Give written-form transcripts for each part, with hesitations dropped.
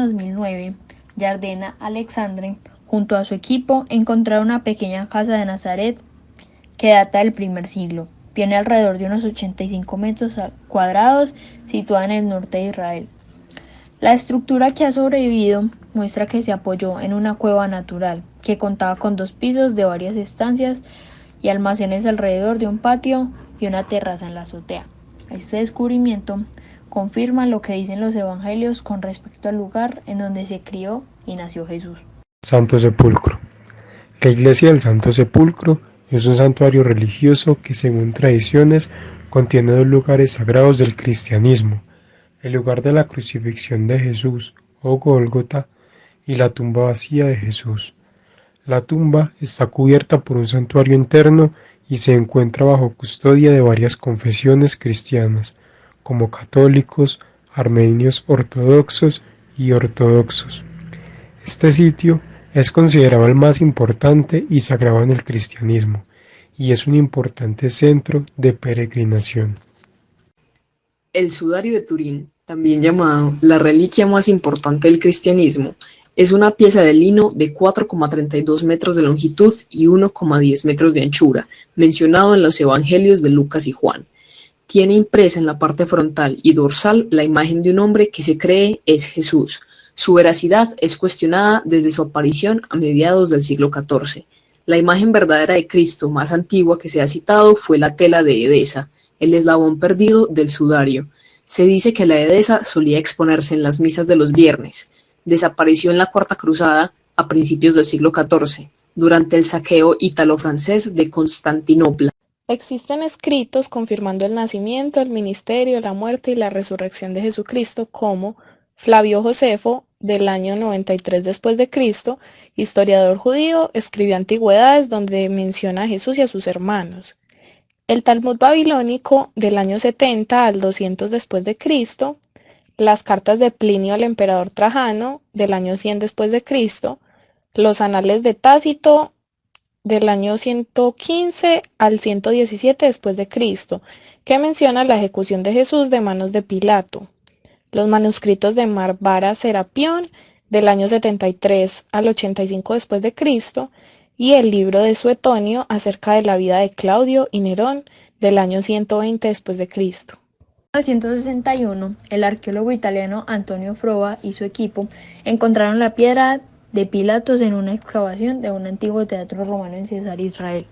2009, Yardena Alexandre, junto a su equipo, encontraron una pequeña casa de Nazaret que data del primer siglo. Tiene alrededor de unos 85 metros cuadrados, situada en el norte de Israel. La estructura que ha sobrevivido muestra que se apoyó en una cueva natural, que contaba con 2 pisos de varias estancias y almacenes alrededor de un patio y una terraza en la azotea. Este descubrimiento confirma lo que dicen los evangelios con respecto al lugar en donde se crió y nació Jesús. Santo Sepulcro. La iglesia del Santo Sepulcro es un santuario religioso que, según tradiciones, contiene 2 lugares sagrados del cristianismo: el lugar de la crucifixión de Jesús, o Gólgota, y la tumba vacía de Jesús. La tumba está cubierta por un santuario interno y se encuentra bajo custodia de varias confesiones cristianas, como católicos, armenios ortodoxos y ortodoxos. Este sitio es considerado el más importante y sagrado en el cristianismo, y es un importante centro de peregrinación. El sudario de Turín, también llamado la reliquia más importante del cristianismo, es una pieza de lino de 4,32 metros de longitud y 1,10 metros de anchura, mencionado en los evangelios de Lucas y Juan. Tiene impresa en la parte frontal y dorsal la imagen de un hombre que se cree es Jesús. Su veracidad es cuestionada desde su aparición a mediados del siglo XIV. La imagen verdadera de Cristo más antigua que se ha citado fue la tela de Edesa, el eslabón perdido del sudario. Se dice que la Edesa solía exponerse en las misas de los viernes. Desapareció en la Cuarta Cruzada a principios del siglo XIV, durante el saqueo ítalo-francés de Constantinopla. Existen escritos confirmando el nacimiento, el ministerio, la muerte y la resurrección de Jesucristo, como Flavio Josefo, del año 93 después de Cristo, historiador judío, escribió Antigüedades, donde menciona a Jesús y a sus hermanos. El Talmud babilónico, del año 70 al 200 después de Cristo, las cartas de Plinio al emperador Trajano, del año 100 después de Cristo, los anales de Tácito, del año 115 al 117 después de Cristo, que menciona la ejecución de Jesús de manos de Pilato. Los manuscritos de Bárbara Serapión, del año 73 al 85 después de Cristo, y el libro de Suetonio acerca de la vida de Claudio y Nerón, del año 120 después de Cristo. En 1961, el arqueólogo italiano Antonio Frova y su equipo encontraron la piedra de Pilatos en una excavación de un antiguo teatro romano en Cesarea, Israel.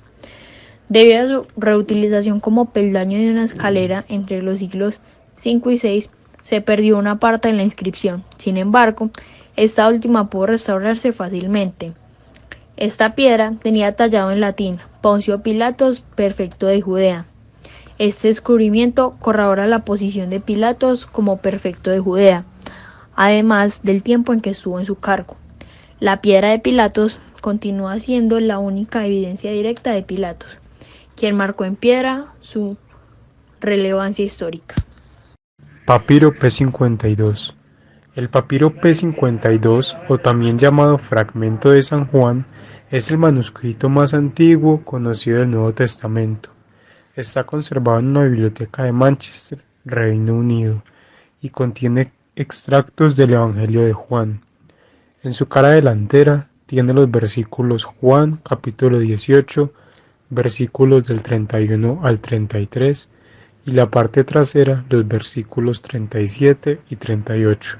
Debido a su reutilización como peldaño de una escalera entre los siglos V y VI, se perdió una parte de la inscripción. Sin embargo, esta última pudo restaurarse fácilmente. Esta piedra tenía tallado en latín: Poncio Pilatos, prefecto de Judea. Este descubrimiento corrobora la posición de Pilatos como prefecto de Judea, además del tiempo en que estuvo en su cargo. La piedra de Pilatos continúa siendo la única evidencia directa de Pilatos, quien marcó en piedra su relevancia histórica. Papiro P52. El papiro P52, o también llamado Fragmento de San Juan, es el manuscrito más antiguo conocido del Nuevo Testamento. Está conservado en una biblioteca de Manchester, Reino Unido, y contiene extractos del Evangelio de Juan. En su cara delantera tiene los versículos Juan capítulo 18, versículos del 31 al 33, y la parte trasera los versículos 37 y 38.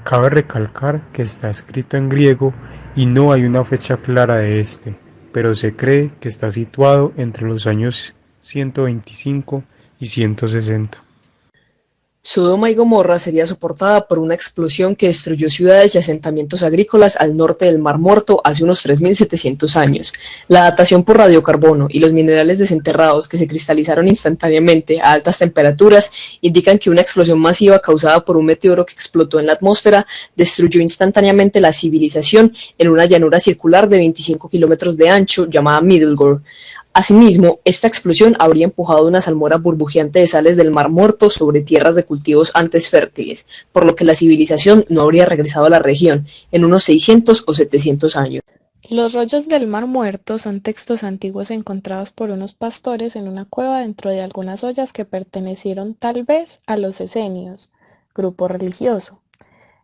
Cabe recalcar que está escrito en griego y no hay una fecha clara de este, pero se cree que está situado entre los años 125 y 160. Sodoma y Gomorra sería soportada por una explosión que destruyó ciudades y asentamientos agrícolas al norte del Mar Muerto hace unos 3.700 años. La datación por radiocarbono y los minerales desenterrados que se cristalizaron instantáneamente a altas temperaturas indican que una explosión masiva causada por un meteoro que explotó en la atmósfera destruyó instantáneamente la civilización en una llanura circular de 25 kilómetros de ancho llamada Middlegore. Asimismo, esta explosión habría empujado una salmuera burbujeante de sales del Mar Muerto sobre tierras de cultivos antes fértiles, por lo que la civilización no habría regresado a la región en unos 600 o 700 años. Los rollos del Mar Muerto son textos antiguos encontrados por unos pastores en una cueva dentro de algunas ollas que pertenecieron tal vez a los esenios, grupo religioso.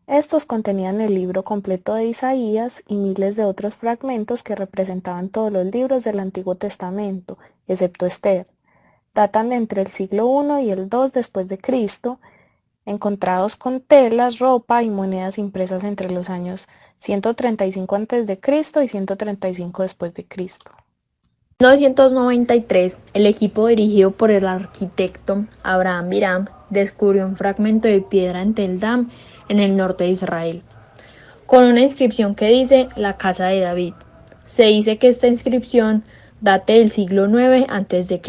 Estos contenían el libro completo de Isaías y miles de otros fragmentos que representaban todos los libros del Antiguo Testamento, excepto Esther. Datan de entre el siglo I y el II después de Cristo, encontrados con telas, ropa y monedas impresas entre los años 135 a.C. y 135 después de Cristo. En 1993, el equipo dirigido por el arquitecto Abraham Biram descubrió un fragmento de piedra en Tel Dam, en el norte de Israel, con una inscripción que dice "La casa de David". Se dice que esta inscripción date del siglo IX a.C.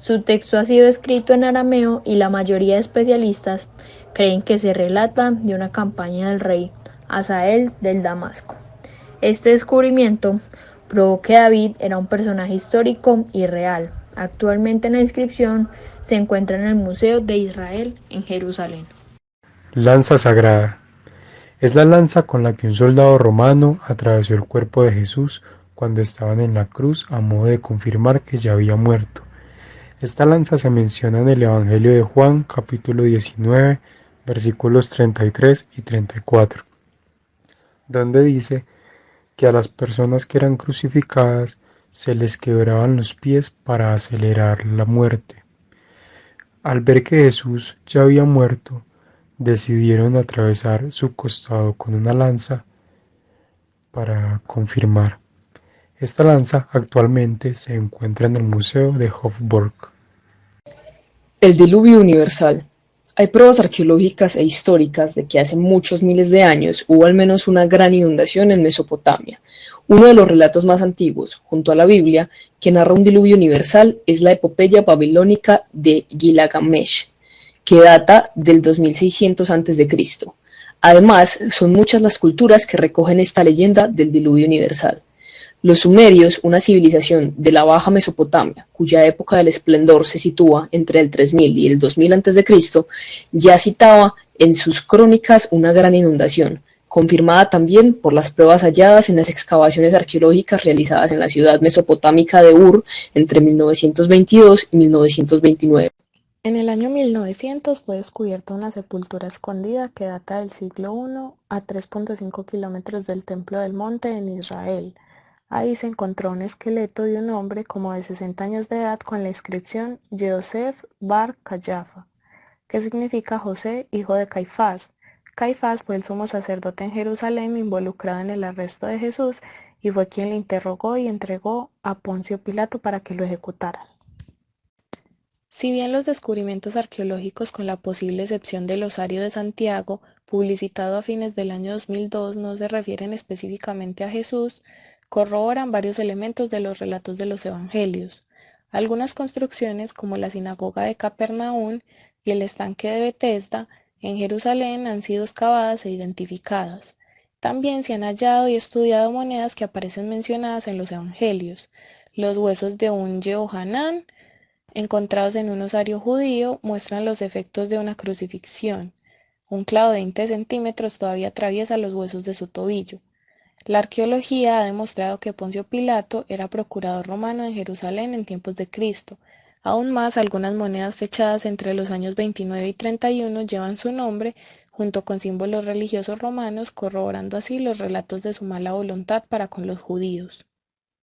Su texto ha sido escrito en arameo y la mayoría de especialistas creen que se relata de una campaña del rey Hazael del Damasco. Este descubrimiento probó que David era un personaje histórico y real. Actualmente la inscripción se encuentra en el Museo de Israel en Jerusalén. Lanza sagrada. Es la lanza con la que un soldado romano atravesó el cuerpo de Jesús cuando estaban en la cruz a modo de confirmar que ya había muerto. Esta lanza se menciona en el Evangelio de Juan, capítulo 19, versículos 33 y 34, donde dice que a las personas que eran crucificadas se les quebraban los pies para acelerar la muerte. Al ver que Jesús ya había muerto, decidieron atravesar su costado con una lanza para confirmar. Esta lanza actualmente se encuentra en el Museo de Hofburg. El diluvio universal. Hay pruebas arqueológicas e históricas de que hace muchos miles de años hubo al menos una gran inundación en Mesopotamia. Uno de los relatos más antiguos, junto a la Biblia, que narra un diluvio universal es la epopeya babilónica de Gilgamesh, que data del 2600 a.C. Además, son muchas las culturas que recogen esta leyenda del diluvio universal. Los sumerios, una civilización de la Baja Mesopotamia, cuya época del esplendor se sitúa entre el 3000 y el 2000 a.C., ya citaba en sus crónicas una gran inundación, confirmada también por las pruebas halladas en las excavaciones arqueológicas realizadas en la ciudad mesopotámica de Ur entre 1922 y 1929. En el año 1900 fue descubierta una sepultura escondida que data del siglo I a 3.5 kilómetros del Templo del Monte en Israel. Ahí se encontró un esqueleto de un hombre como de 60 años de edad con la inscripción Yosef Bar Cayafa, que significa José, hijo de Caifás. Caifás fue el sumo sacerdote en Jerusalén involucrado en el arresto de Jesús y fue quien le interrogó y entregó a Poncio Pilato para que lo ejecutaran. Si bien los descubrimientos arqueológicos, con la posible excepción del Osario de Santiago, publicitado a fines del año 2002, no se refieren específicamente a Jesús, corroboran varios elementos de los relatos de los evangelios. Algunas construcciones, como la sinagoga de Capernaum y el estanque de Betesda, en Jerusalén, han sido excavadas e identificadas. También se han hallado y estudiado monedas que aparecen mencionadas en los evangelios. Los huesos de un Yehohanán, encontrados en un osario judío, muestran los efectos de una crucifixión. Un clavo de 20 centímetros todavía atraviesa los huesos de su tobillo. La arqueología ha demostrado que Poncio Pilato era procurador romano en Jerusalén en tiempos de Cristo. Aún más, algunas monedas fechadas entre los años 29 y 31 llevan su nombre, junto con símbolos religiosos romanos, corroborando así los relatos de su mala voluntad para con los judíos.